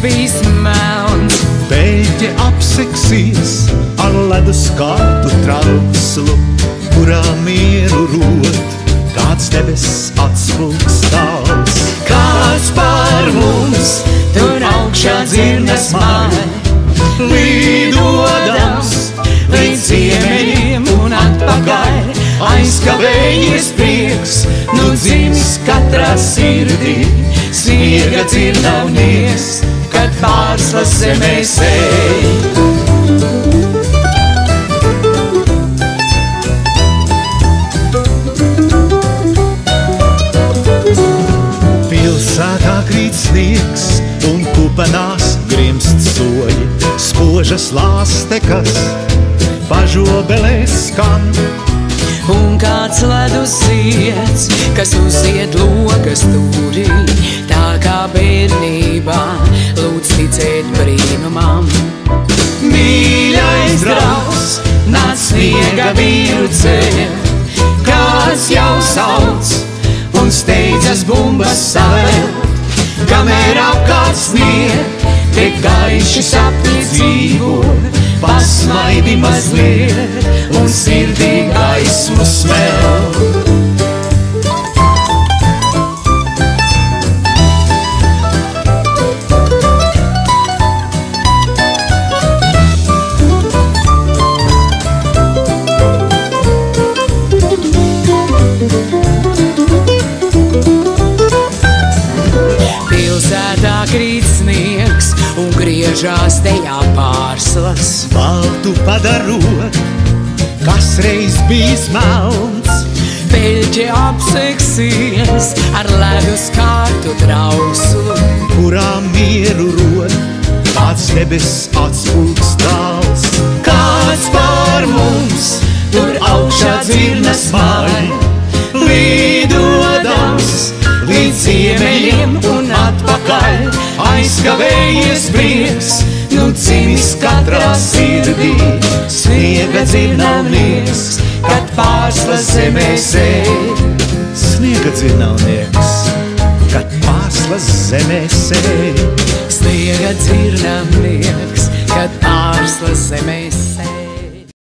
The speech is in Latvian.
bijis melns. Beļķe apseksies ar ledus kārtu trauslu, kurā mieru rot kāds debes atspulgs tāls. Kāds par mums tur augšā dzirnas māja, līdodams līdz ziemeļiem un atpakaļ, aizkavējies prieks, nu dzimis katrā sirdī, sniega dzirnavnieks, kad pārslas zemē sēj. Pilsētā krīt sniegs un kupenās grimst soļi, spožas lāstekas pažobelēs skan. Un kāds ledus zieds, kas uzied logas stūrī, tā kā bērnībā lūdz ticēt brīnumam. Mīļais draugs, nāc sniega vīru ceļ, kāds jau sauc un steidzas bumbas savēlt, kamēr apkārt snieg, te gaiši sapņi dzīvo, pasmaidi mazliet un sirdī gaismu smelt. Pilsētā krīt sniegs un griežās tejā pārslas. Baltu padarot, kas reiz bijis melns. Beļķe apseksies ar ledus kārtu trauslu, kurā mieru rod kāds debes atspulgs tāls. Kāds par mums tur augšā dzirnas māja, līdodams līdz ziemeļiem un atpakaļ, aizkavējies prieks, nu dzimis katrā sirdī, sniega dzirnavnieks, kad pārslas zemē sēj. Sniega dzirnavnieks, kad pārslas zemē sēj. Sniega dzirnavnieks, kad pārslas zemē sēj.